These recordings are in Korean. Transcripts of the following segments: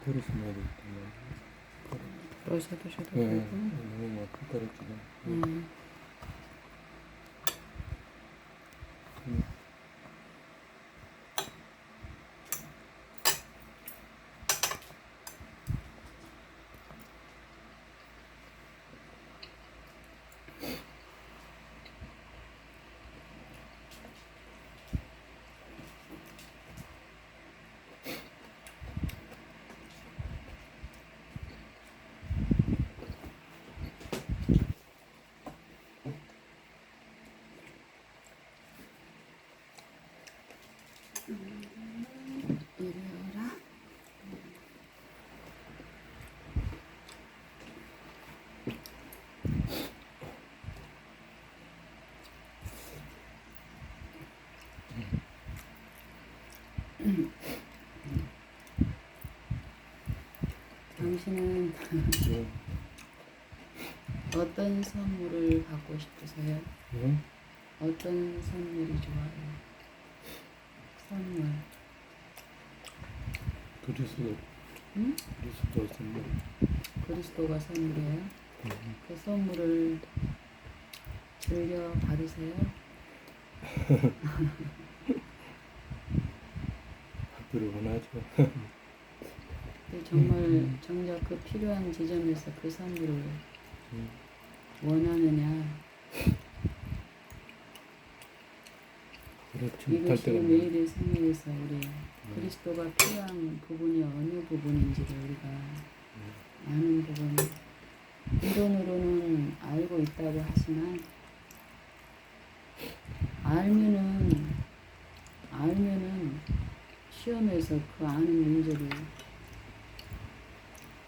들으시면 되겠다. 러셔 두셔도 네, 되고. 너무 막 떨어지고. 이래라. 당신은 네. 어떤 선물을 받고 싶으세요? 네? 어떤 선물이 좋아요? 선물. 그리스도, 응? 그리스도 선물. 그리스도가 선물이에요? 그 선물을 즐겨 받으세요? 받기를 원하죠. 근데 정말 정작 그 필요한 지점에서 그 선물을 원하느냐? 그렇지 못할 이것이 때가 매일의 생애에서 우리 그리스도가 필요한 부분이 어느 부분인지를 우리가 아는 부분. 이론으로는 알고 있다고 하지만 알면은 시험에서 그 아는 문제를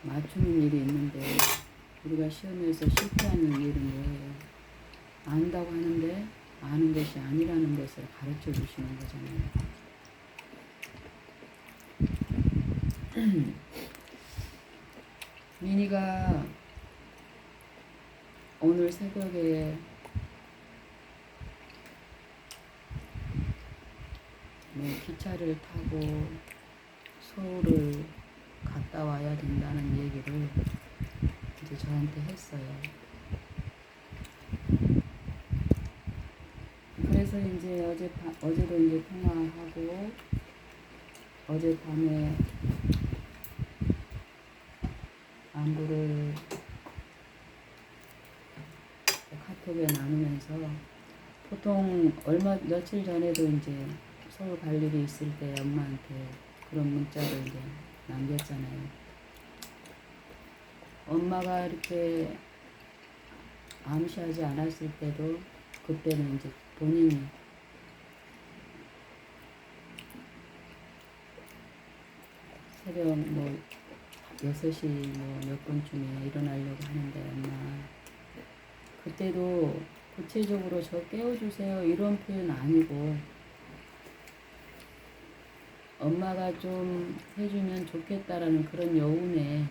맞추는 일이 있는데 우리가 시험에서 실패하는 일은 뭐예요? 안다고 하는데 아는 것이 아니라는 것을 가르쳐 주시는 거잖아요. 미니가 오늘 새벽에 기차를 타고 서울을 갔다 와야 된다는 얘기를 이제 저한테 했어요. 그래서 이제 어제도 이제 통화하고 어젯밤에 안부를 카톡에 나누면서 보통 며칠 전에도 이제 서울 갈 일이 있을 때 엄마한테 그런 문자를 이제 남겼잖아요. 엄마가 이렇게 암시하지 않았을 때도 그때는 이제 본인이 새벽 6시 몇 분쯤에 일어나려고 하는데 엄마 그때도 구체적으로 저 깨워주세요 이런 표현 아니고 엄마가 좀 해주면 좋겠다라는 그런 여운의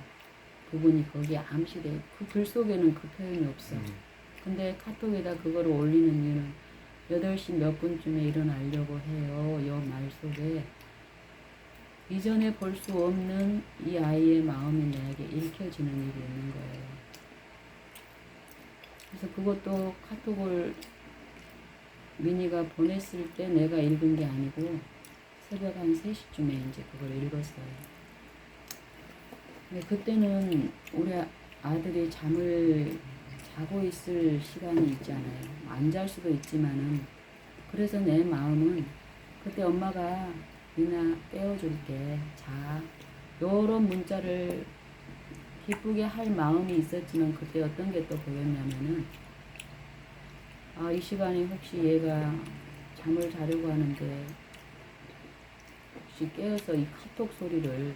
부분이 거기에 암시돼. 그 글 속에는 그 표현이 없어. 근데 카톡에다 그거를 올리는 이유는 8시 몇 분쯤에 일어나려고 해요. 요 말 속에 이전에 볼 수 없는 이 아이의 마음이 내게 읽혀지는 일이 있는 거예요. 그래서 그것도 카톡을 미니가 보냈을 때 내가 읽은 게 아니고 새벽 한 3시쯤에 이제 그걸 읽었어요. 근데 그때는 우리 아들이 잠을 자고 있을 시간이 있잖아요. 안 잘 수도 있지만은 그래서 내 마음은 그때 엄마가 미나 깨워줄게 자 요런 문자를 기쁘게 할 마음이 있었지만 그때 어떤 게 또 보였냐면은 이 시간에 혹시 얘가 잠을 자려고 하는데 혹시 깨어서 이 카톡 소리를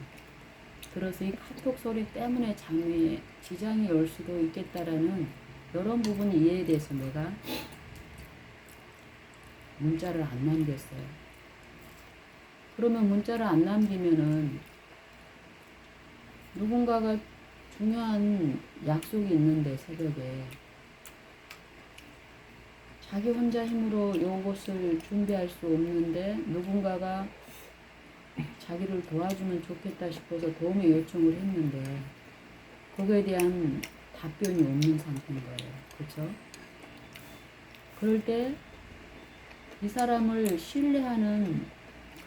들어서 이 카톡 소리 때문에 잠에 지장이 올 수도 있겠다라는 이런 부분이 이해돼서 내가 문자를 안 남겼어요. 그러면 문자를 안 남기면은 누군가가 중요한 약속이 있는데 새벽에 자기 혼자 힘으로 요것을 준비할 수 없는데 누군가가 자기를 도와주면 좋겠다 싶어서 도움의 요청을 했는데 거기에 대한 답변이 없는 상태인 거예요. 그렇죠? 그럴 때 이 사람을 신뢰하는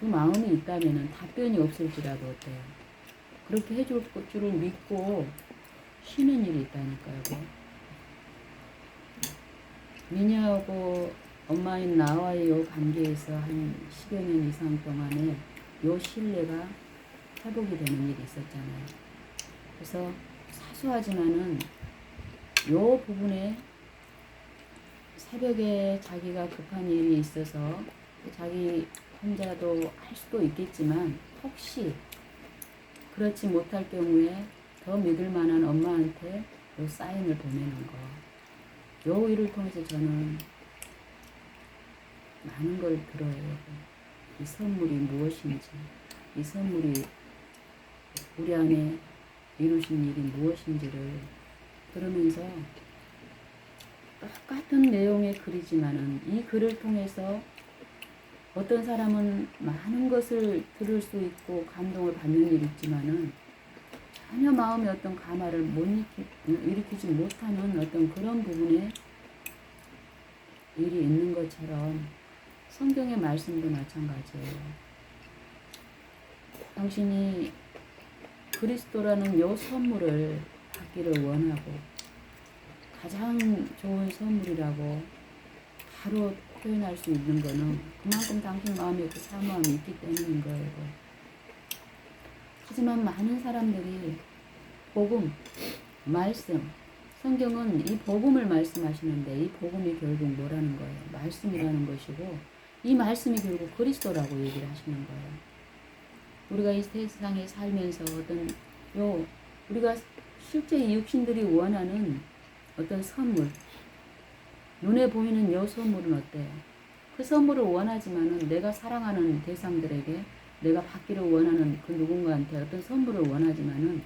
그 마음이 있다면 답변이 없을지라도 어때요? 그렇게 해줄 줄을 믿고 쉬는 일이 있다니까요. 미녀하고 엄마인 나와의 요 관계에서 한 10여 년 이상 동안에 요 신뢰가 회복이 되는 일이 있었잖아요. 그래서 사소하지만은 요 부분에 새벽에 자기가 급한 일이 있어서 자기 혼자도 할 수도 있겠지만 혹시 그렇지 못할 경우에 더 믿을 만한 엄마한테 요 사인을 보내는 거. 요 일을 통해서 저는 많은 걸 들어요. 이 선물이 무엇인지, 이 선물이 우리 안에 이루신 일이 무엇인지를 들으면서 똑같은 내용의 글이지만은 이 글을 통해서 어떤 사람은 많은 것을 들을 수 있고 감동을 받는 일이 있지만은 전혀 마음에 어떤 감화를 일으키지 못하는 어떤 그런 부분에 일이 있는 것처럼 성경의 말씀도 마찬가지예요. 당신이 그리스도라는 요 선물을 받기를 원하고 가장 좋은 선물이라고 바로 표현할 수 있는 거는 그만큼 당신 마음에 그 사모함이 있기 때문인 거예요. 하지만 많은 사람들이 복음, 말씀, 성경은 이 복음을 말씀하시는데 이 복음이 결국 뭐라는 거예요? 말씀이라는 것이고 이 말씀이 결국 그리스도라고 얘기를 하시는 거예요. 우리가 이 세상에 살면서 우리가 실제 이 육신들이 원하는 어떤 선물, 눈에 보이는 요 선물은 어때요? 그 선물을 원하지만은 내가 사랑하는 대상들에게 내가 받기를 원하는 그 누군가한테 어떤 선물을 원하지만은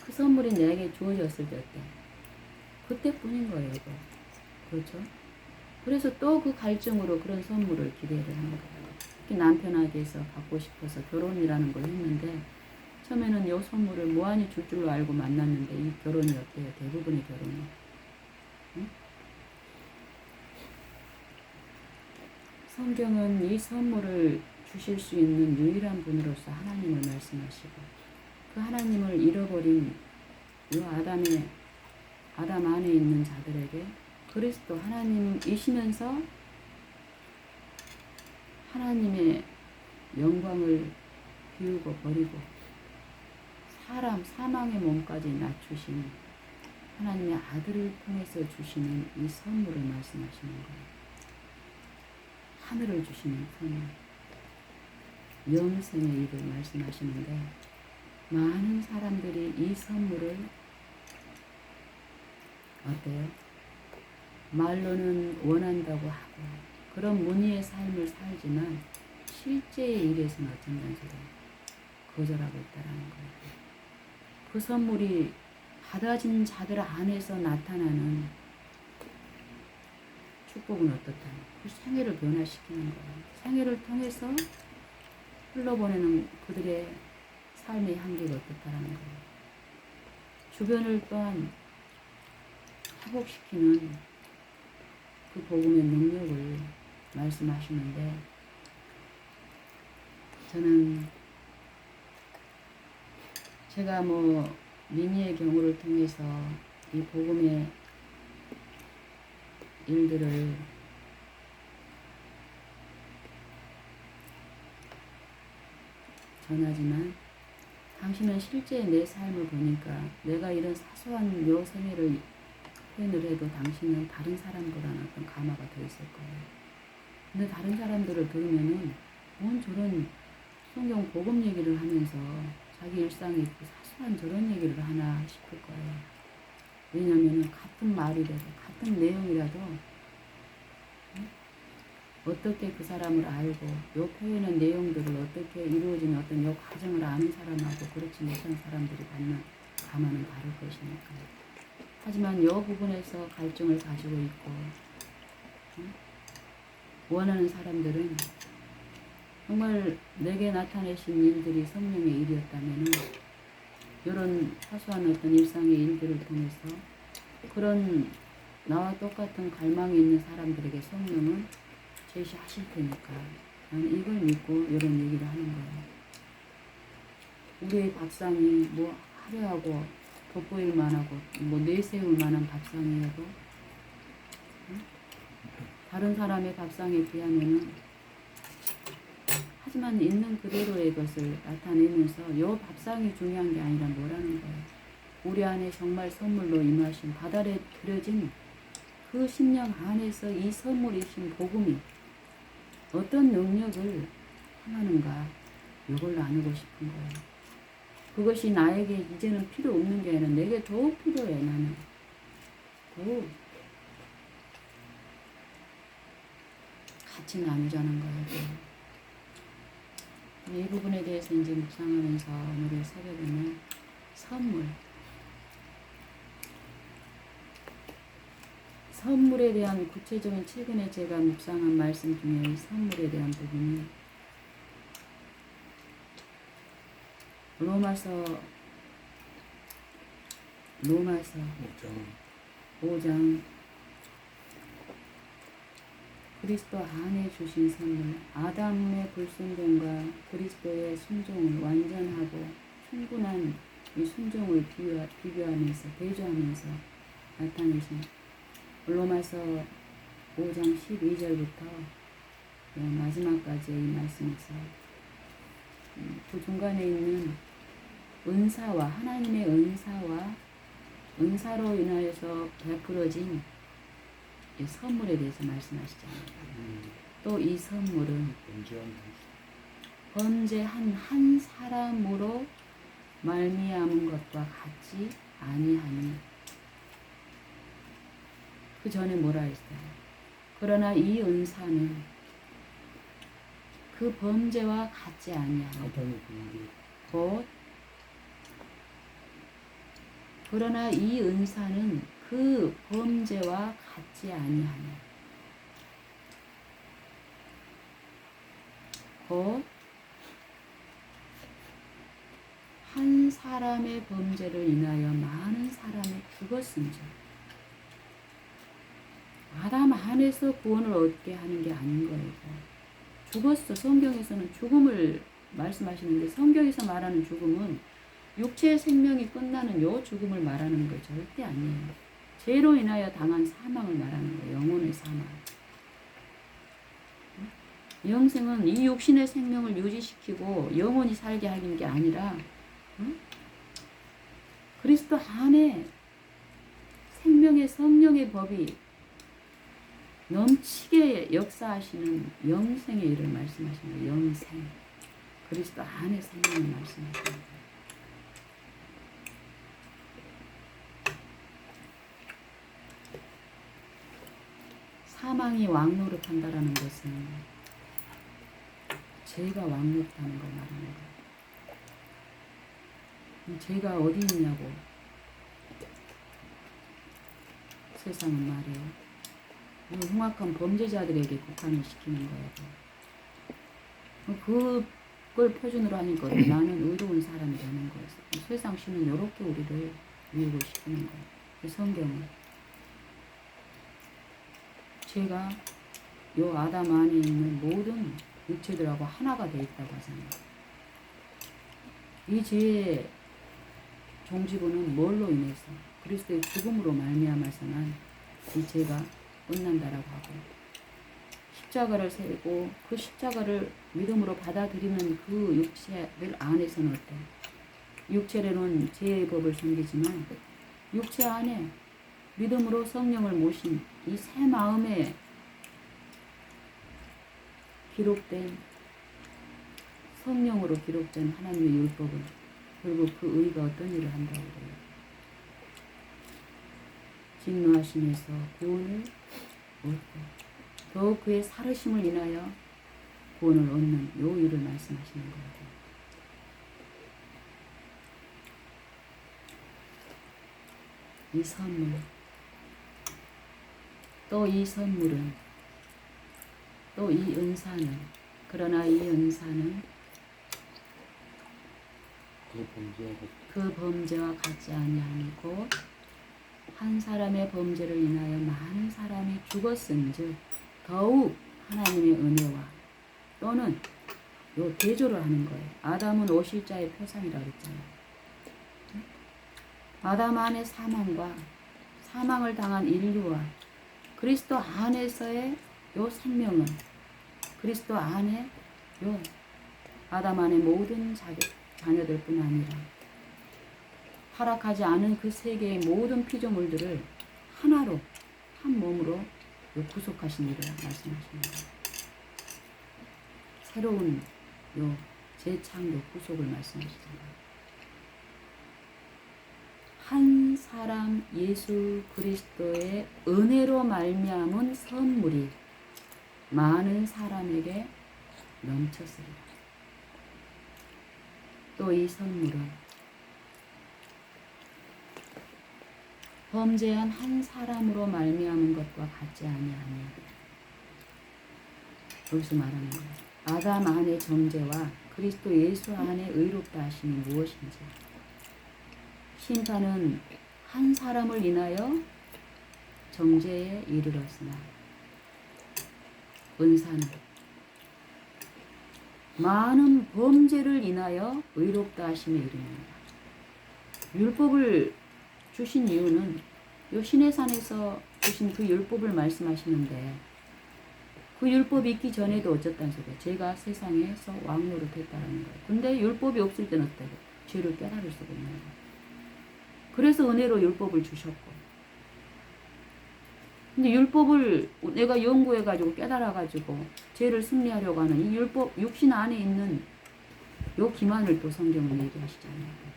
그 선물이 내게 주어졌을 때 어때? 그때뿐인 거예요. 이거. 그렇죠? 그래서 또 그 갈증으로 그런 선물을 기대를 하는 거예요. 특히 남편에게서 받고 싶어서 결혼이라는 걸 했는데 처음에는 요 선물을 무한히 줄 줄로 알고 만났는데 이 결혼이 어때요? 대부분의 결혼이. 응? 성경은 이 선물을 주실 수 있는 유일한 분으로서 하나님을 말씀하시고 그 하나님을 잃어버린 이 아담 안에 있는 자들에게 그리스도 하나님이시면서 하나님의 영광을 비우고 버리고 사망의 몸까지 낮추신 하나님의 아들을 통해서 주시는 이 선물을 말씀하시는 거예요. 하늘을 주시는 선물, 영생의 일을 말씀하시는데 많은 사람들이 이 선물을 어때요? 말로는 원한다고 하고 그런 문의의 삶을 살지만 실제의 일에서는 어쩐다는 소리 거절하고 있다는 거예요. 그 선물이 받아진 자들 안에서 나타나는 축복은 어떻다? 그 생애를 변화시키는 거예요. 생애를 통해서 흘러보내는 그들의 삶의 향기가 어떻다라는 거예요. 주변을 또한 회복시키는 그 복음의 능력을 말씀하시는데 저는 제가 미니의 경우를 통해서 이 복음의 일들을 전하지만 당신은 실제 내 삶을 보니까 내가 이런 사소한 요 생애를 표현을 해도 당신은 다른 사람보다는 어떤 감화가 더 있을 거예요. 근데 다른 사람들을 들으면은 뭔 저런 성경 복음 얘기를 하면서 자기 일상에 있고 사소한 저런 얘기를 하나 싶을 거예요. 왜냐면은 같은 말이라도 같은 내용이라도 어떻게 그 사람을 알고 요 표현의 내용들을 어떻게 이루어지는 어떤 요 과정을 아는 사람하고 그렇지 못한 사람들이 받는 감화는 다를 것이니까요. 하지만 이 부분에서 갈증을 가지고 있고 원하는 사람들은 정말 내게 나타내신 일들이 성령의 일이었다면 이런 사소한 어떤 일상의 일들을 통해서 그런 나와 똑같은 갈망이 있는 사람들에게 성령은 제시하실 테니까 나는 이걸 믿고 이런 얘기를 하는 거예요. 우리의 밥상이 뭐 화려하고 돋보일 만하고 뭐 내세울 만한 밥상이어도 응? 다른 사람의 밥상에 비하면은 하지만 있는 그대로의 것을 나타내면서 요 밥상이 중요한 게 아니라 뭐라는 거예요. 우리 안에 정말 선물로 임하신 바다에 들여진 그 심령 안에서 이 선물이신 복음이 어떤 능력을 행하는가 이걸 나누고 싶은 거예요. 그것이 나에게 이제는 필요 없는 게 아니라 내게 더욱 필요해. 나는 더욱 같이 나누자는 거예요. 이 부분에 대해서 이제 묵상하면서 오늘의 새벽에는 선물에 대한 구체적인 최근에 제가 묵상한 말씀 중에 이 선물에 대한 부분이 로마서 5장 그리스도 안에 주신 선물, 아담의 불순종과 그리스도의 순종을 완전하고 충분한 이 순종을 비교하면서 대조하면서 나타내신 로마서 5장 12절부터 마지막까지의 이 말씀에서 그 중간에 있는 은사와 하나님의 은사로 인하여서 베풀어진 이 선물에 대해서 말씀하시잖아요. 또 이 선물은 범죄한 한 사람으로 말미암은 것과 같지 아니하니 그 전에 뭐라 했어요? 그러나 이 은사는 그 범죄와 같지 아니하니 곧 그러나 이 은사는 그 범죄와 같지 아니하니 곧 한 사람의 범죄를 인하여 많은 사람이 죽었은즉 아담 안에서 구원을 얻게 하는 게 아닌 거예요. 죽었어. 성경에서는 죽음을 말씀하시는데 성경에서 말하는 죽음은 육체의 생명이 끝나는 요 죽음을 말하는 거 절대 아니에요. 죄로 인하여 당한 사망을 말하는 거예요. 영혼의 사망. 영생은 이 육신의 생명을 유지시키고 영원히 살게 하는 게 아니라 그리스도 안에 생명의 성령의 법이 넘치게 역사하시는 영생의 일을 말씀하시는 거예요. 영생. 그리스도 안에 생명을 말씀하시는 거예요. 사망이 왕노릇한다라는 것은 죄가 왕노릇하는 걸 말하는 거예요. 죄가 어디 있냐고 세상은 말해요. 흉악한 범죄자들에게 국한을 시키는 거예요. 그걸 표준으로 하니까 나는 의로운 사람이 되는 거예요. 세상 신은 이렇게 우리를 유혹을 시키는 거예요. 성경은 죄가 요 아담 안에 있는 모든 육체들하고 하나가 되어 있다고 하잖아요. 이 죄의 종지부는 뭘로 인해서 그리스도의 죽음으로 말미암아서만 이 죄가 끝난다라고 하고 십자가를 세고 그 십자가를 믿음으로 받아들이는 그 육체들 안에서는 어때? 육체로는 죄의 법을 섬기지만 육체 안에 믿음으로 성령을 모신 이 새 마음에 기록된 성령으로 기록된 하나님의 율법은 결국 그 의가 어떤 일을 한다고 그래요. 진노하심에서 구원을 얻고 더욱 그의 살으심을 인하여 구원을 얻는 요 일을 말씀하시는 거예요. 이 선물 또 이 선물은 또 이 은사는 그러나 이 은사는 그 범죄와 같이 그 범죄와 같지 아니하니고 한 사람의 범죄를 인하여 많은 사람이 죽었은즉 더욱 하나님의 은혜와 또는 요 대조를 하는 거예요. 아담은 오실자의 표상이라고 했잖아요. 아담 안의 사망과 사망을 당한 인류와 그리스도 안에서의 요 생명은 그리스도 안에 요 아담 안의 모든 자녀들 뿐 아니라 타락하지 않은 그 세계의 모든 피조물들을 하나로 한 몸으로 요 구속하신 일을 말씀하십니다. 새로운 요 재창조 구속을 말씀하시잖아요. 한 사람 예수 그리스도의 은혜로 말미암은 선물이 많은 사람에게 넘쳤으리라. 또 이 선물은 범죄한 한 사람으로 말미암은 것과 같지 아니하니 여기서 말하는 거예요. 아담 안의 정죄와 그리스도 예수 안의 의롭다 하심이 무엇인지 심판은 한 사람을 인하여 정죄에 이르렀으나 은사는 많은 범죄를 인하여 의롭다 하심에 이릅니다. 율법을 주신 이유는 요 시내산에서 주신 그 율법을 말씀하시는데 그 율법이 있기 전에도 어쨌다는 소리예요. 죄가 세상에서 왕노릇했다는 거예요. 근데 율법이 없을 때는 어때요? 죄를 깨달을 수가 없는 거예요. 그래서 은혜로 율법을 주셨고 근데 율법을 내가 연구해가지고 깨달아가지고 죄를 승리하려고 하는 이 율법 육신 안에 있는 요 기만을 또 성경은 얘기하시잖아요.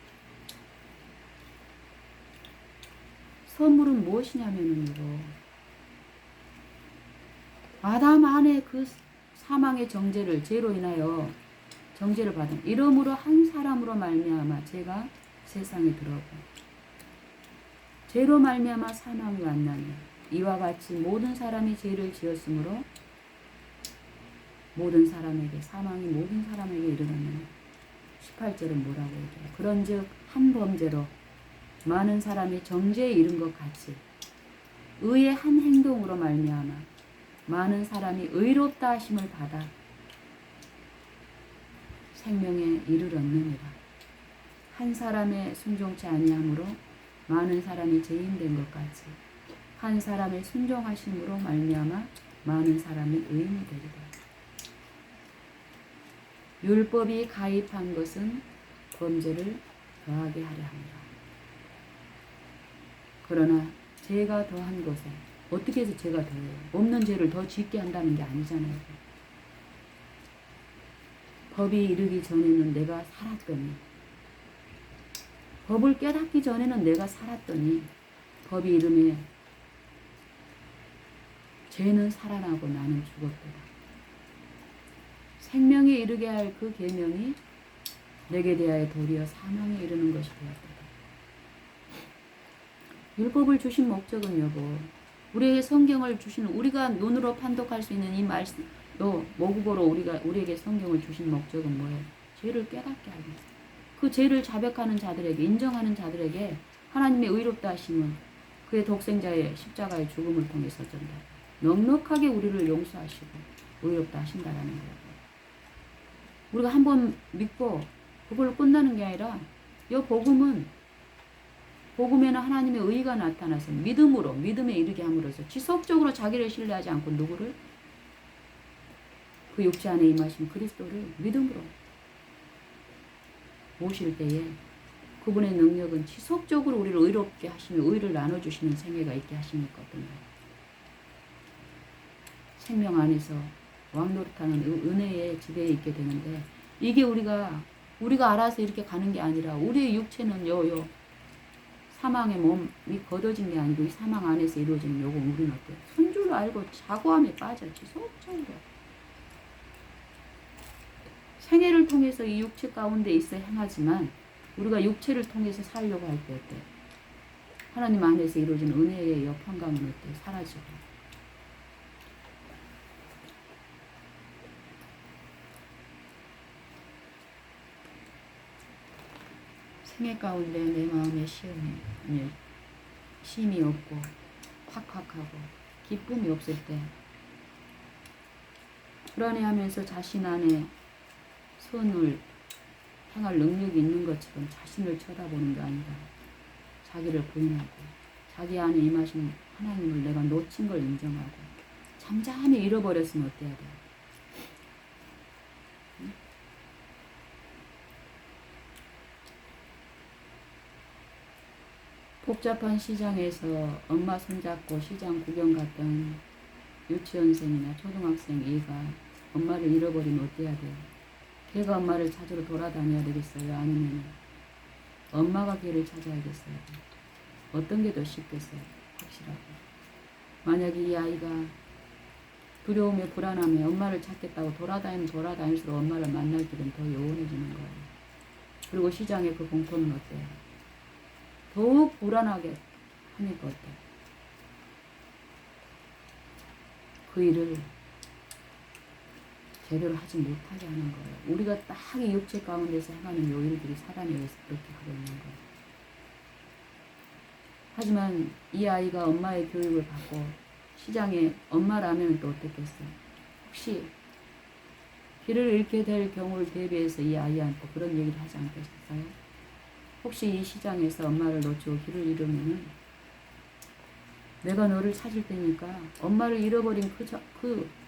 선물은 무엇이냐면은 이거 아담 안에 그 사망의 정죄를 죄로 인하여 정죄를 받은 이러므로 한 사람으로 말미암아 죄가 세상에 들어오고 죄로 말미암아 사망이 왔나니 이와 같이 모든 사람이 죄를 지었으므로 모든 사람에게 사망이 모든 사람에게 이르렀느니 18절은 뭐라고 얘기해요? 그런즉 한 범죄로 많은 사람이 정죄에 이른 것 같이 의의 한 행동으로 말미암아 많은 사람이 의롭다 하심을 받아 생명에 이르렀느니라. 한 사람의 순종치 아니함으로 많은 사람이 죄인된 것 같이 한 사람의 순종하심으로 말미암아 많은 사람이 의인이 되리라. 율법이 가입한 것은 범죄를 더하게 하려 합니다. 그러나 죄가 더한 것에 어떻게 해서 죄가 더해요? 없는 죄를 더 짓게 한다는 게 아니잖아요. 법이 이르기 전에는 내가 살았더니 법을 깨닫기 전에는 내가 살았더니 법이 이름에 죄는 살아나고 나는 죽었도다. 생명에 이르게 할 그 계명이 내게 대하여 도리어 사망에 이르는 것이 되었도다. 율법을 주신 목적은 여보 우리에게 성경을 주시는 우리가 눈으로 판독할 수 있는 이 말씀 요 모국어로 우리에게 성경을 주신 목적은 뭐예요? 죄를 깨닫게 하기. 그 죄를 자백하는 자들에게 인정하는 자들에게 하나님의 의롭다 하심은 그의 독생자의 십자가의 죽음을 통해서 전다. 넉넉하게 우리를 용서하시고 의롭다 하신다라는 거예요. 우리가 한번 믿고 그걸로 끝나는 게 아니라 이 복음에는 하나님의 의가 나타나서 믿음으로 믿음에 이르게 함으로써 지속적으로 자기를 신뢰하지 않고 누구를 그 육체 안에 임하신 그리스도를 믿음으로 모실 때에 그분의 능력은 지속적으로 우리를 의롭게 하시며 의를 나눠주시는 생애가 있게 하시니거든요. 생명 안에서 왕노릇하는 은혜의 지배에 있게 되는데 이게 우리가 알아서 이렇게 가는 게 아니라 우리의 육체는 사망의 몸이 걷어진 게 아니고 이 사망 안에서 이루어지는 요거 우리는 어때요? 손줄 알고 자고함에 빠져 지속적으로 생애를 통해서 이 육체 가운데 있어 행하지만 우리가 육체를 통해서 살려고 할 때 어때요? 하나님 안에서 이루어진 은혜의 여편감은 어때요? 사라지고 생애 가운데 내 마음에 쉼이 없고 팍팍하고 기쁨이 없을 때 불안해하면서 자신 안에 선을 행할 능력이 있는 것처럼 자신을 쳐다보는 게 아니라 자기를 부인하고 자기 안에 임하신 하나님을 내가 놓친 걸 인정하고 잠잠히 잃어버렸으면 어때야 돼요? 응? 복잡한 시장에서 엄마 손잡고 시장 구경 갔던 유치원생이나 초등학생 A가 엄마를 잃어버리면 어때야 돼요? 걔가 엄마를 찾으러 돌아다녀야 되겠어요? 아니면 엄마가 걔를 찾아야겠어요? 어떤 게 더 쉽겠어요? 확실하고. 만약에 이 아이가 두려움에 불안함에 엄마를 찾겠다고 돌아다닐수록 엄마를 만날 길은 더 요원해지는 거예요. 그리고 시장의 그 공포는 어때요? 더욱 불안하게 하니까 어때요? 그 일을 제대로 하지 못하게 하는 거예요. 우리가 딱 이 육체 가운데서 행하는 요 일들이 사단에 의해서 그렇게 하고 있는 거예요. 하지만 이 아이가 엄마의 교육을 받고 시장에 엄마라면 또 어떻겠어요? 혹시 길을 잃게 될 경우를 대비해서 이 아이한테 그런 얘기를 하지 않겠어요? 혹시 이 시장에서 엄마를 놓치고 길을 잃으면은 내가 너를 찾을 테니까 엄마를 잃어버린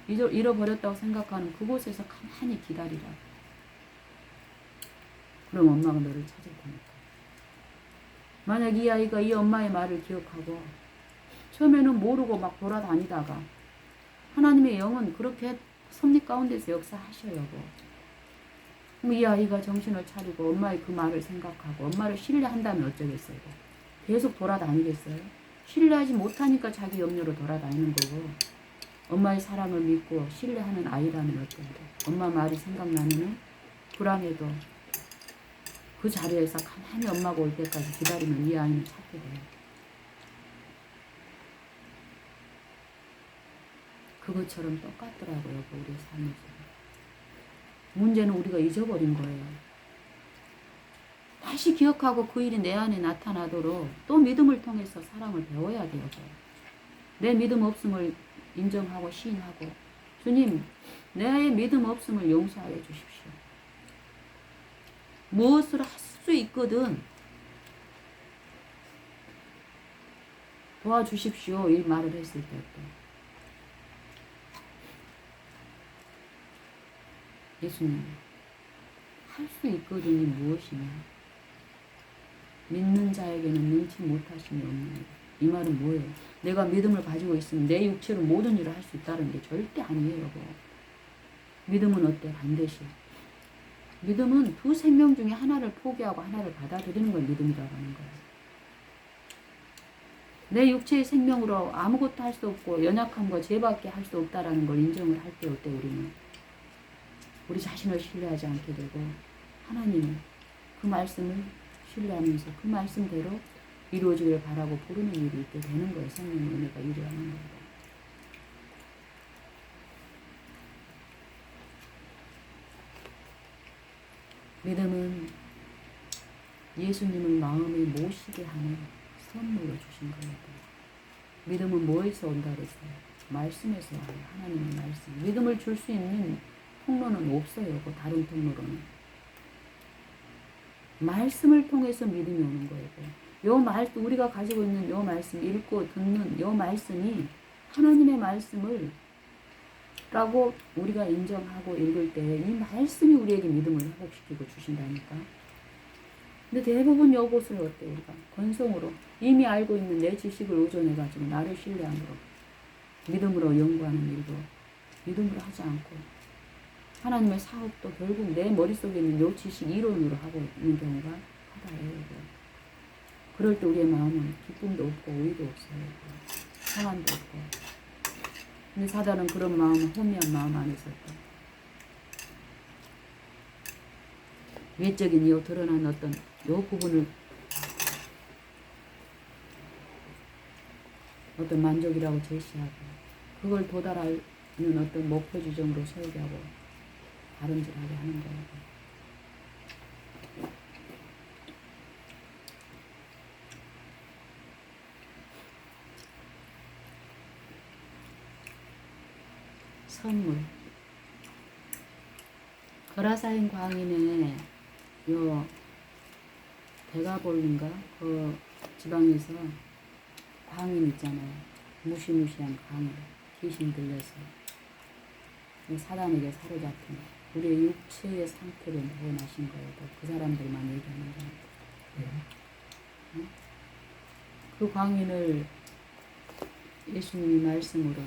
잃어버렸다고 생각하는 그곳에서 가만히 기다리라. 그럼 엄마가 너를 찾을 테니까. 만약 이 아이가 이 엄마의 말을 기억하고 처음에는 모르고 막 돌아다니다가 하나님의 영은 그렇게 섭리 가운데서 역사하셔요. 그럼 이 아이가 정신을 차리고 엄마의 그 말을 생각하고 엄마를 신뢰한다면 어쩌겠어요? 계속 돌아다니겠어요? 신뢰하지 못하니까 자기 염려로 돌아다니는 거고 엄마의 사랑을 믿고 신뢰하는 아이라면 어떤데? 엄마 말이 생각나면은 불안해도 그 자리에서 가만히 엄마가 올 때까지 기다리면 이 아이는 찾게 돼요. 그것처럼 똑같더라고요. 우리 삶에서. 문제는 우리가 잊어버린 거예요. 다시 기억하고 그 일이 내 안에 나타나도록 또 믿음을 통해서 사랑을 배워야 돼요. 내 믿음 없음을 인정하고 시인하고 주님, 내 믿음 없음을 용서하여 주십시오. 무엇을 할 수 있거든 도와주십시오. 이 말을 했을 때 예수님, 할 수 있거든이 무엇이냐? 믿는 자에게는 능치 못하심이 없느니라. 이 말은 뭐예요? 내가 믿음을 가지고 있으면 내 육체로 모든 일을 할 수 있다는 게 절대 아니에요. 여보. 믿음은 어때? 반드시. 믿음은 두 생명 중에 하나를 포기하고 하나를 받아들이는 걸 믿음이라고 하는 거예요. 내 육체의 생명으로 아무것도 할 수 없고 연약함과 죄밖에 할 수 없다라는 걸 인정을 할 때 어때 우리는? 우리 자신을 신뢰하지 않게 되고 하나님을 그 말씀을 신뢰하면서 그 말씀대로 이루어지기를 바라고 부르는 일이 있게 되는 거예요. 성령의 은혜가 일하는 거예요. 믿음은 예수님을 마음에 모시게 하는 선물로 주신 거예요. 믿음은 뭐에서 온다 그랬어요? 말씀에서 와요. 하나님의 말씀. 믿음을 줄 수 있는 통로는 없어요. 그 다른 통로로는. 말씀을 통해서 믿음이 오는 거예요. 우리가 가지고 있는 요 말씀, 읽고 듣는 요 말씀이 하나님의 말씀을 라고 우리가 인정하고 읽을 때 이 말씀이 우리에게 믿음을 회복시키고 주신다니까. 근데 대부분 요것을 어때 우리가 건성으로 이미 알고 있는 내 지식을 의존해가지고 나를 신뢰함으로 믿음으로 연구하는 일도 믿음으로 하지 않고 하나님의 사업도 결국 내 머릿속에 있는 요 지식 이론으로 하고 있는 경우가 하다예요. 그럴 때 우리의 마음은 기쁨도 없고 의도 없어요. 평안도 없고. 근데 사단은 그런 마음은 혼미한 마음 안에서 외적인 드러난 어떤 요 부분을 어떤 만족이라고 제시하고 그걸 도달하는 어떤 목표 지점으로 설계하고 다름질하게 하는 거예요. 선물. 거라사인 광인의 요 대가볼인가 그 지방에서 광인 있잖아요. 무시무시한 광인 귀신 들려서 사단에게 사로잡힌 우리의 육체의 상태를 원하신 거예요. 그 사람들만 얘기하는 거예요. 응? 그 광인을 예수님이 말씀으로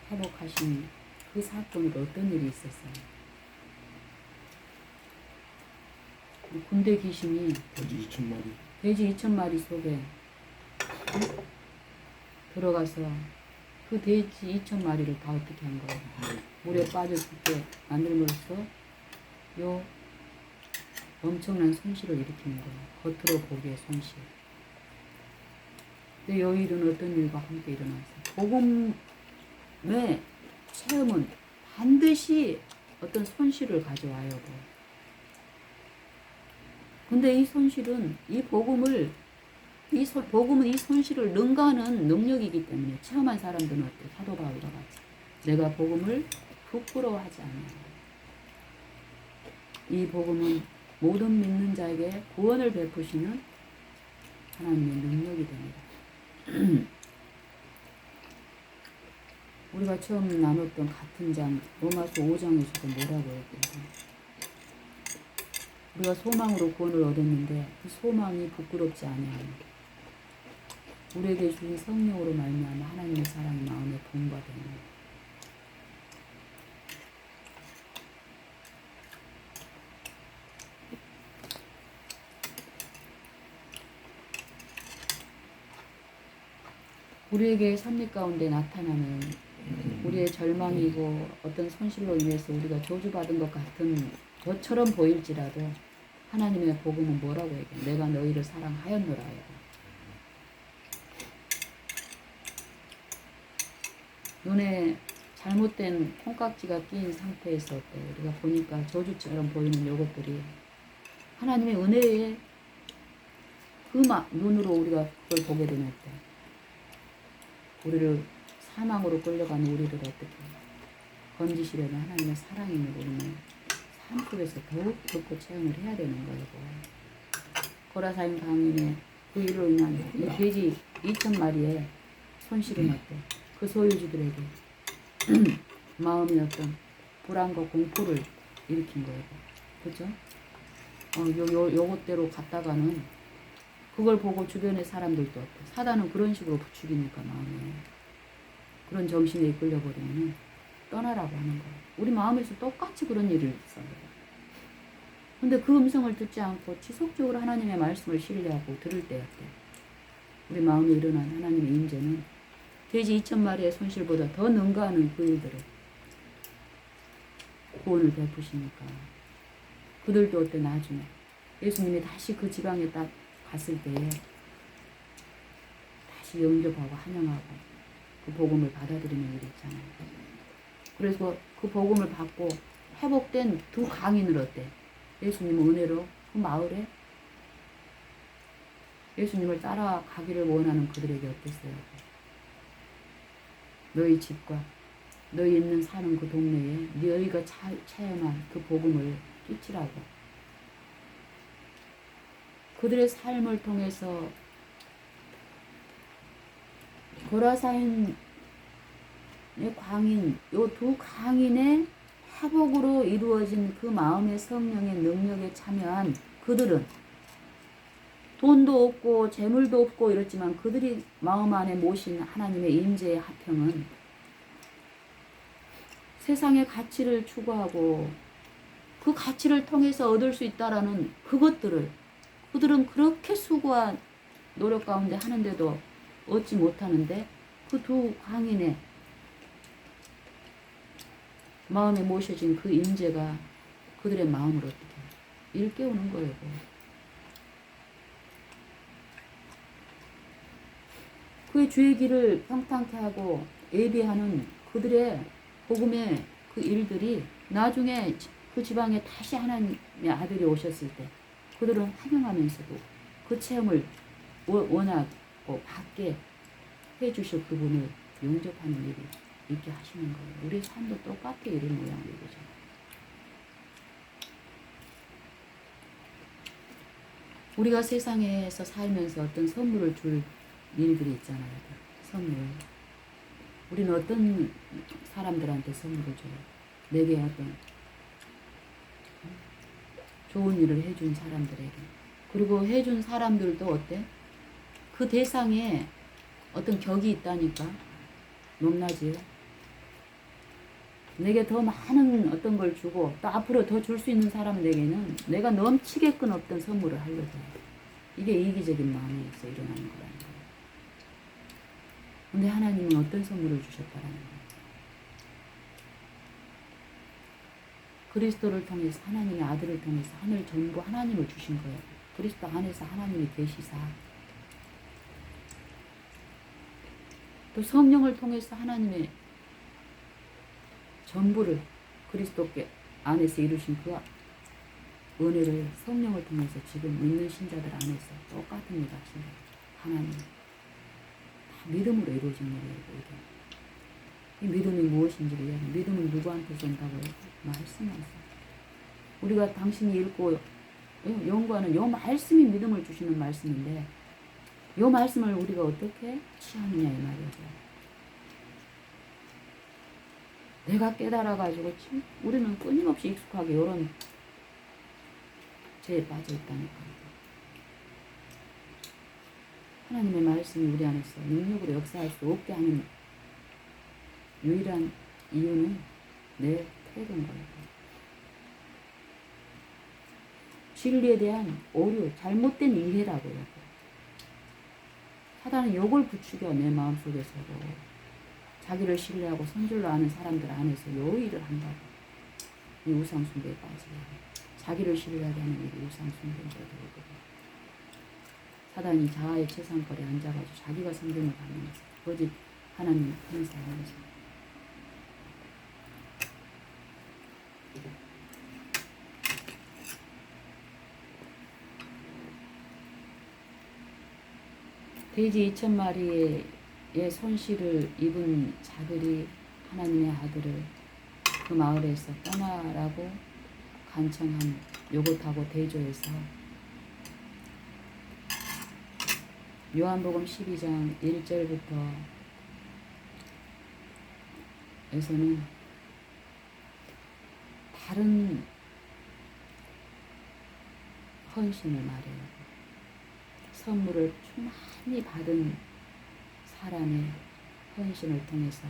회복하신 그 사건으로 어떤 일이 있었어요? 군대 귀신이 돼지 2,000마리. 돼지 2,000마리 속에 들어가서 그 돼지 2,000마리를 다 어떻게 한 거예요? 물에 빠져 죽게 만들므로써 요 엄청난 손실을 일으키는 거예요. 겉으로 보기에 손실. 근데 요 일은 어떤 일과 함께 일어났어요? 복음의 체험은 반드시 어떤 손실을 가져와요. 근데 이 손실은 복음은 이 손실을 능가하는 능력이기 때문에 체험한 사람들은 어때? 사도 바울과 같이 내가 복음을 부끄러워하지 않아요. 이 복음은 모든 믿는 자에게 구원을 베푸시는 하나님의 능력이 됩니다. 우리가 처음 나눴던 같은 장 로마서 5장에서도 뭐라고 얘기해요? 우리가 소망으로 구원을 얻었는데 그 소망이 부끄럽지 아니하며 우리에게 주신 성령으로 말미암아 하나님의 사랑이 마음에 동거되는. 우리에게 섭리 가운데 나타나는 우리의 절망이고 어떤 손실로 인해서 우리가 저주받은 것 같은 것처럼 보일지라도 하나님의 복음은 뭐라고 얘기해? 내가 너희를 사랑하였노라. 눈에 잘못된 콩깍지가 끼인 상태에서 어때? 우리가 보니까 저주처럼 보이는 요것들이 하나님의 은혜의 그 눈으로 우리가 그걸 보게 되면 어때? 우리를 사망으로 끌려가는 우리를 어떻게 건지시려면 하나님의 사랑임을 우리는 삶 속에서 더욱 듣고 체험을 해야 되는 거예요. 고라사인 강인의 그 일로 인한 이 돼지 2,000마리의 손실은 어때? 그 소유주들에게 마음의 어떤 불안과 공포를 일으킨 거예요. 그죠? 요것대로 갔다가는 그걸 보고 주변의 사람들도 어때? 사단은 그런 식으로 부추기니까 마음에 그런 정신에 이끌려버리면 떠나라고 하는 거예요. 우리 마음에서 똑같이 그런 일이 있어요. 근데 그 음성을 듣지 않고 지속적으로 하나님의 말씀을 신뢰하고 들을 때였대. 우리 마음에 일어난 하나님의 임재는 돼지 2,000마리의 손실보다 더 능가하는 그 일들을 구원을 베푸시니까 그들도 어때 나중에 예수님이 다시 그 지방에 딱 갔을 때에 다시 영접하고 환영하고 그 복음을 받아들이는 일이 있잖아요. 그래서 그 복음을 받고 회복된 두 강인을 어때? 예수님은 은혜로 그 마을에 예수님을 따라가기를 원하는 그들에게 어땠어요? 너희 집과 너희 있는 사는 그 동네에 너희가 체험한 그 복음을 끼치라고. 그들의 삶을 통해서 고라사인의 광인, 요 두 강인의 회복으로 이루어진 그 마음의 성령의 능력에 참여한 그들은 돈도 없고 재물도 없고 이렇지만 그들이 마음 안에 모신 하나님의 임재의 하평은 세상의 가치를 추구하고 그 가치를 통해서 얻을 수 있다라는 그것들을 그들은 그렇게 수고한 노력 가운데 하는데도 얻지 못하는데 그 두 광인의 마음에 모셔진 그 임재가 그들의 마음을 어떻게 일깨우는 거예요. 그의 주의 길을 평탄케 하고 예비하는 그들의 복음의 그 일들이 나중에 그 지방에 다시 하나님의 아들이 오셨을 때 그들은 환영하면서도 그 체험을 원하고 받게 해주실 그분을 영접하는 일이 있게 하시는 거예요. 우리 삶도 똑같아 이런 모양이죠. 우리가 세상에서 살면서 어떤 선물을 줄 일들이 있잖아요. 선물. 우리는 어떤 사람들한테 선물을 줘요. 내게 어떤 좋은 일을 해준 사람들에게. 그리고 해준 사람들도 어때? 그 대상에 어떤 격이 있다니까. 높낮이요. 내게 더 많은 어떤 걸 주고 또 앞으로 더 줄 수 있는 사람에게는 내가 넘치게끔 어떤 선물을 하려고 해요. 이게 이기적인 마음에서 일어나는 거라는 거예요. 근데 하나님은 어떤 선물을 주셨다라는 거예요. 그리스도를 통해서 하나님의 아들을 통해서 하늘 전부 하나님을 주신 거예요. 그리스도 안에서 하나님이 계시사 또 성령을 통해서 하나님의 전부를 그리스도께 안에서 이루신 그 은혜를 성령을 통해서 지금 믿는 신자들 안에서 똑같은 일 같은 하나님 다 믿음으로 이루어진 일이에요. 이 믿음이 무엇인지를 이야기해요. 믿음은 누구한테서 온다고요? 말씀에서. 우리가 당신이 읽고 연구하는 요 말씀이 믿음을 주시는 말씀인데 요 말씀을 우리가 어떻게 취하느냐 이 말이죠. 내가 깨달아가지고 우리는 끊임없이 익숙하게 이런 죄에 빠져 있다니까요. 하나님의 말씀이 우리 안에서 능력으로 역사할 수 없게 하는 유일한 이유는 내 태도인 거예요. 진리에 대한 오류, 잘못된 이해라고요. 사단은 요걸 부추겨 내 마음속에서도. 자기를 신뢰하고 선줄로 아는 사람들 안에서 요 일을 한다고. 이 우상숭배에 빠지게. 자기를 신뢰하게 하는 일이 우상숭배인 거거든요. 사단이 자아의 최상권에 앉아가지고 자기가 성경을 받으면서 거짓 하나님 행사하면서 돼지 2,000마리의 손실을 입은 자들이 하나님의 아들을 그 마을에서 떠나라고 간청한 요것하고 대조해서 요한복음 12장 1절부터 에서는 다른 헌신을 말해요. 선물을 충만히 받은 사람의 헌신을 통해서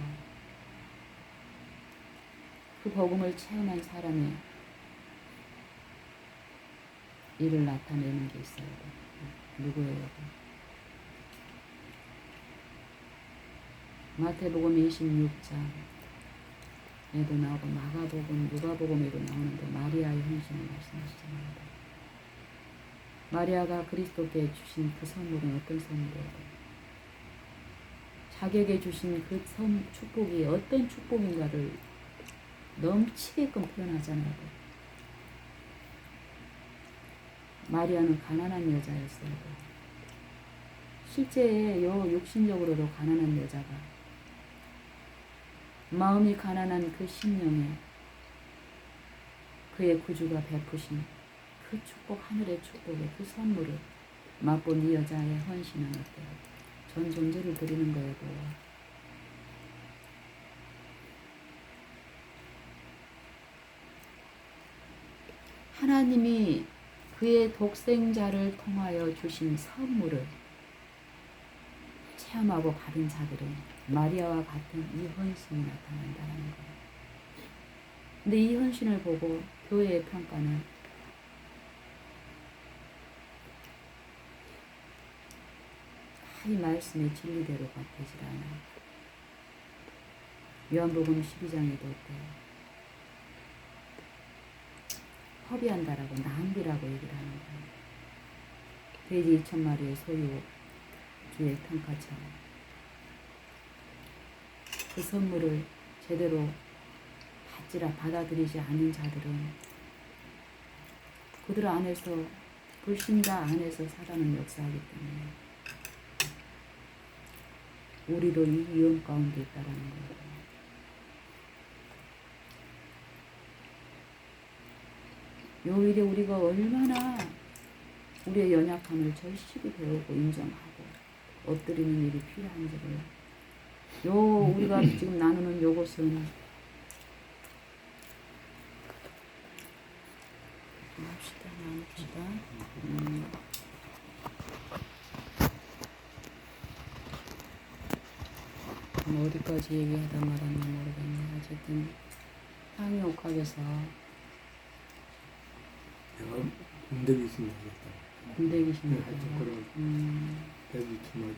그 복음을 체험한 사람의 일을 나타내는 게 있어요. 누구예요? 마태복음 26장에도 나오고 마가복음, 누가복음에도 나오는데 마리아의 헌신을 말씀하시잖아요. 마리아가 그리스도께 주신 그 선물은 어떤 선물이에요? 자기에게 주신 그 축복이 어떤 축복인가를 넘치게끔 표현하잖아요. 마리아는 가난한 여자였어요. 실제 육신적으로도 가난한 여자가 마음이 가난한 그 심령에 그의 구주가 베푸신 그 축복, 하늘의 축복의 그 선물을 맛본 이 여자의 헌신은 어때요? 전 존재를 드리는 거예요. 하나님이 그의 독생자를 통하여 주신 선물을 체험하고 받은 자들은 마리아와 같은 이 헌신이 나타난다는 거예요. 근데 이 헌신을 보고 교회의 평가는 이 말씀의 진리대로가 되질 않아요. 요한복음 12장에도 허비한다라고 낭비라고 얘기를 하는 거예요. 돼지 2,000마리의 소유 주의 평가처럼 그 선물을 제대로 받아들이지 않는 자들은 그들 안에서 불신자 안에서 사단은 역사하기 때문에 우리도 이 위험 가운데 있다라는 거예요. 요 일에 우리가 얼마나 우리의 연약함을 절실히 배우고 인정하고 엎드리는 일이 필요한지를 요 우리가 지금 나누는 요것은 나눕시다. 어디까지 얘기하다 말았나 모르겠네. 어쨌든 상용옥합에서 내가 군대 귀신 나겠다. 군대 귀신 네, 그런 돼지 2마리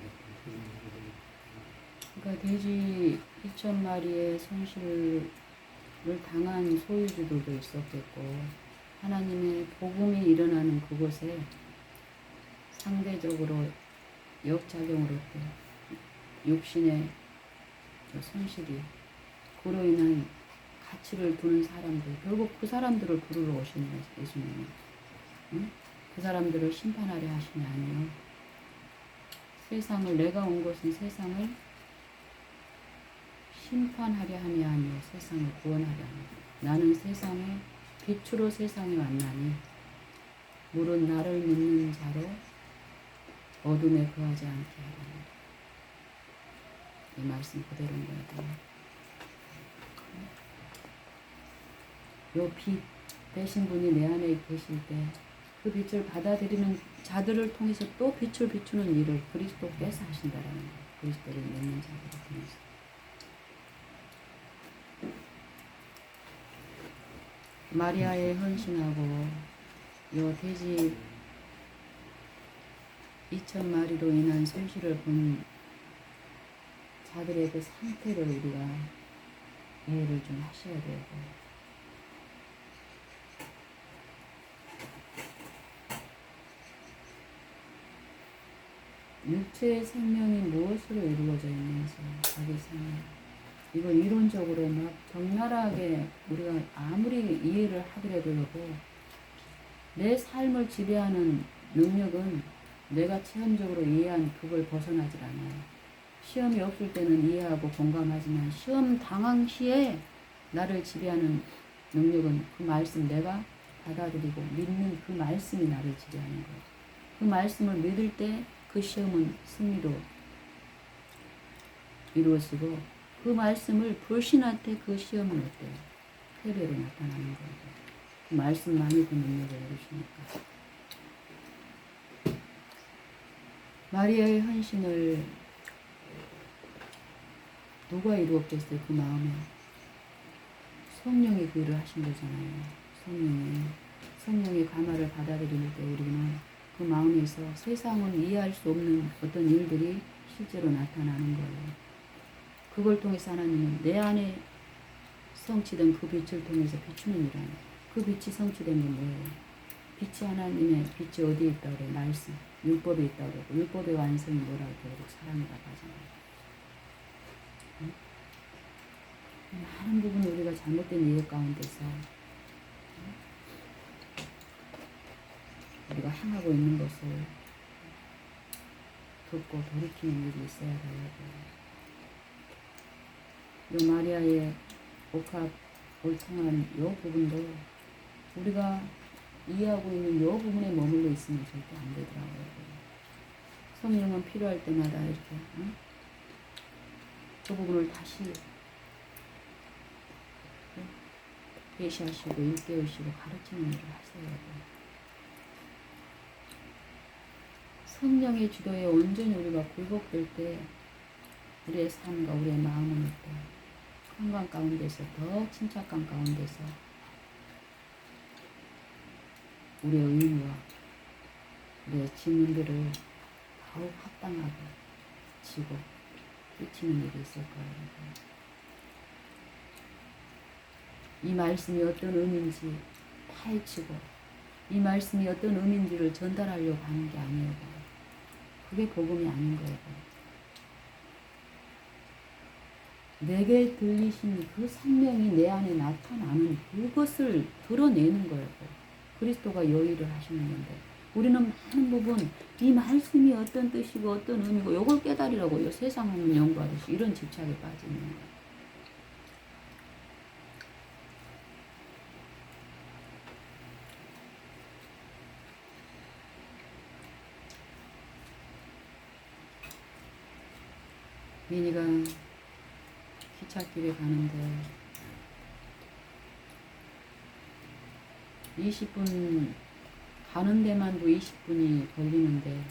그러니까 돼지 2,000마리의 손실을 당한 소유주들도 있었겠고 하나님의 복음이 일어나는 그곳에 상대적으로 역작용으로 육신의 손실이 그로 인한 가치를 두는 사람들 결국 그 사람들을 부르러 오시는 예수님이 응? 그 사람들을 심판하려 하시니 아니요 세상을 내가 온 것은 세상을 심판하려 함이 아니요 세상을 구원하려 함이 나는 세상의 빛으로 세상에 왔나니 물은 나를 믿는 자로 어둠에 거하지 않게 하리니 이 말씀 그대로인 거예요. 요 빛 되신 분이 내 안에 계실 때 그 빛을 받아들이는 자들을 통해서 또 빛을 비추는 일을 그리스도께서 하신다라는 거예요. 그리스도를 믿는 자들을 통해서. 마리아의 헌신하고 요 돼지 2,000마리로 인한 손실을 본 자들의 그 상태를 우리가 이해를 좀 하셔야 되고 육체의 생명이 무엇으로 이루어져 있는지 자기 생명 이걸 이론적으로 막 적나라하게 우리가 아무리 이해를 하더라도 내 삶을 지배하는 능력은 내가 체험적으로 이해한 그걸 벗어나질 않아요. 시험이 없을 때는 이해하고 공감하지만 시험 당한 시에 나를 지배하는 능력은 그 말씀 내가 받아들이고 믿는 그 말씀이 나를 지배하는 거예요. 그 말씀을 믿을 때 그 시험은 승리로 이루어지고 그 말씀을 불신할 때 그 시험은 어때요? 패배로 나타나는 거예요. 그 말씀만이 그 능력을 이루시니까. 마리아의 헌신을 누가 이루었겠어요? 그 마음에. 성령이 그 일을 하신 거잖아요. 성령의 감화를 받아들일 때 우리는 그 마음에서 세상은 이해할 수 없는 어떤 일들이 실제로 나타나는 거예요. 그걸 통해서 하나님은 내 안에 성취된 그 빛을 통해서 비추는 일이에요. 그 빛이 성취된 건 뭐예요? 빛이 하나님의 빛이 어디에 있다고 그래요? 말씀. 율법에 있다고 그러고 율법의 완성이 뭐라고 그러고 사랑이라고 하잖아요. 응? 많은 부분 우리가 잘못된 이해 가운데서 우리가 행하고 있는 것을 듣고 돌이키는 일이 있어야 되고 요 마리아의 옥합 옳통한 요 부분도 우리가 이해하고 있는 요 부분에 머물러 있으면 절대 안 되더라고요. 성령은 필요할 때마다 이렇게 그 부분을 다시 계시하시고 일깨우시고 가르치는 일을 하셔야 돼요. 성령의 주도에 온전히 우리가 굴복될 때 우리의 삶과 우리의 마음은 어때요? 평강 가운데서 더 침착감 가운데서 우리의 의무와 우리의 질문들을 더욱 합당하게 지고 끼치는 일이 있을 거예요. 이 말씀이 어떤 의미인지 파헤치고 이 말씀이 어떤 의미인지를 전달하려고 하는 게 아니에요. 그게 복음이 아닌 거예요. 내게 들리신 그 생명이 내 안에 나타나는 그것을 드러내는 거예요. 그리스도가 여의를 하시는 건데 우리는 많은 부분 이 말씀이 어떤 뜻이고 어떤 의미고 이걸 깨달으려고 세상 학문 연구하듯이 이런 집착에 빠지는 거예요. 민이가 기찻길에 가는데 20분 가는 데만도 20분이 걸리는데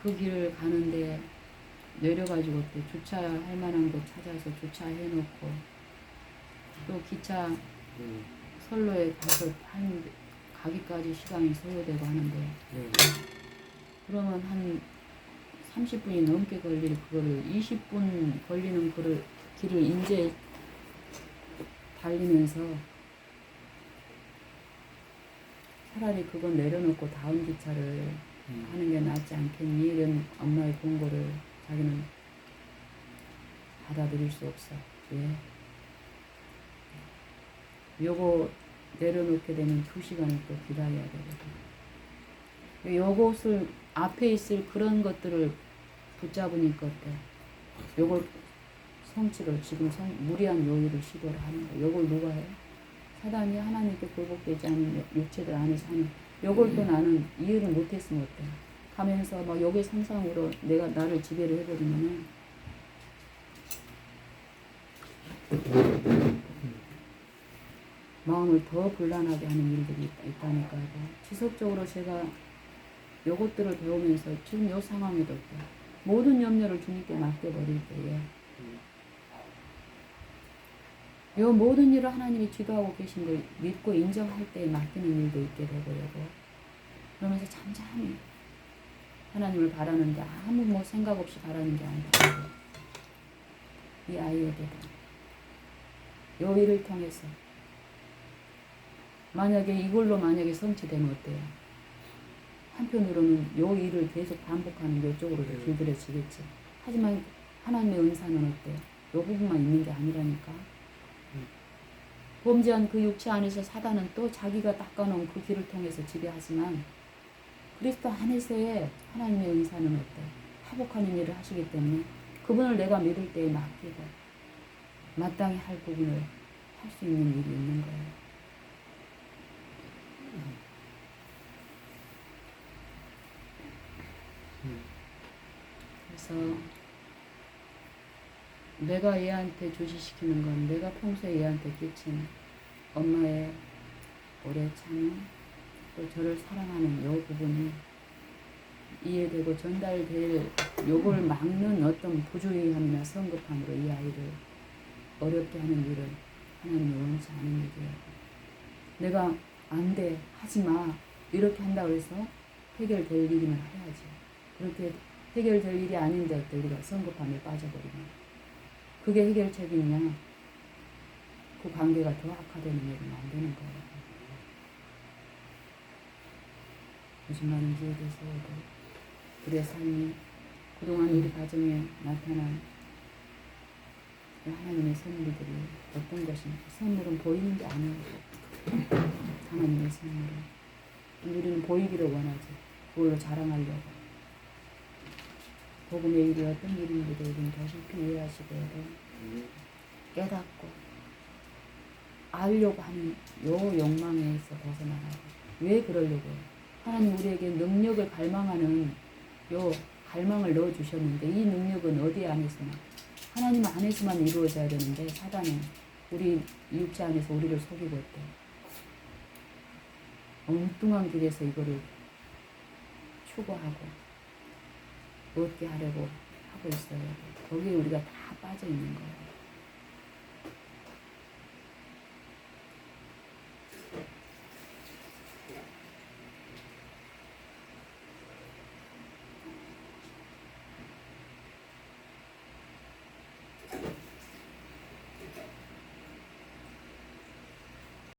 그 길을 가는데 내려가지고 또 주차할 만한 곳 찾아서 주차해놓고 또 기차 선로에 가서 가기까지 시간이 소요되고 하는데 네. 그러면 한 30분이 넘게 걸릴 그거를 20분 걸리는 그 길을 이제 달리면서 차라리 그거 내려놓고 다음 기차를 하는 게 낫지 않겠니? 이런 엄마의 권고를 자기는 받아들일 수 없어. 왜? 요거 내려놓게 되면 2시간을 또 기다려야 되거든. 요것을 앞에 있을 그런 것들을 붙잡으니까 어때? 요걸 성취를 지금 무리한 요일을 시도를 하는 거야. 요걸 누가 해? 사단이 하나님께 굴복되지 않은 육체들 안에서 하는 요걸 또 나는 이해를 못했으면 어때? 가면서 막 요게 상상으로 내가 나를 지배를 해버리면은 마음을 더 불안하게 하는 일들이 있다니까요. 지속적으로 제가 요것들을 배우면서 지금 요 상황에도 모든 염려를 주님께 맡겨버릴 때에 요 모든 일을 하나님이 지도하고 계신 걸 믿고 인정할 때 맡기는 일도 있게 되고요. 그러면서 잠잠히 하나님을 바라는데 아무 뭐 생각 없이 바라는 게 아니라 이 아이에게 요 일을 통해서 만약에 이걸로 만약에 성취되면 어때요? 한편으로는 요 일을 계속 반복하는 요쪽으로 길들여지겠지. 하지만 하나님의 은사는 어때요? 요 부분만 있는 게 아니라니까. 범죄한 그 육체 안에서 사단은 또 자기가 닦아놓은 그 길을 통해서 지배하지만 그리스도 안에서의 하나님의 은사는 어때? 회복하는 일을 하시기 때문에 그분을 내가 믿을 때에 맡기고 마땅히 할 부분을 할 수 있는 일이 있는 거예요. 그래서 내가 얘한테 조시시키는 건 내가 평소에 얘한테 끼친 엄마의 오래 참음 또 저를 사랑하는 요 부분이 이해되고 전달될 요걸 막는 어떤 부주의함이나 성급함으로 이 아이를 어렵게 하는 일을 하나님이 원치 않은 일이에요. 내가 안 돼, 하지마 이렇게 한다고 해서 해결될 일이면 해야지. 그렇게 해결될 일이 아닌데 어때 우리가 성급함에 빠져버리면 그게 해결책이냐? 그 관계가 더 악화되는 일을 만드는 거예요. 무슨 말인지 이해되세요? 우리의 삶이 그동안 우리 가정에 나타난 하나님의 선물들이 어떤 것인가? 선물은 보이는 게 아니에요. 하나님의 선물은 우리는 보이기를 원하지. 그걸로 자랑하려고. 복음의 일이 어떤 일인지도 우리는 더 깊이 이해하시고 깨닫고 알려고 하는 요 욕망에서 벗어나라고. 왜 그러려고요? 하나님 우리에게 능력을 갈망하는 요 갈망을 넣어주셨는데 이 능력은 어디 안에서만 하나님 안에서만 이루어져야 되는데 사단은 우리 육체 안에서 우리를 속이고 있대. 엉뚱한 길에서 이거를 추구하고 얻게 하려고 하고 있어요. 거기에 우리가 다 빠져 있는 거예요.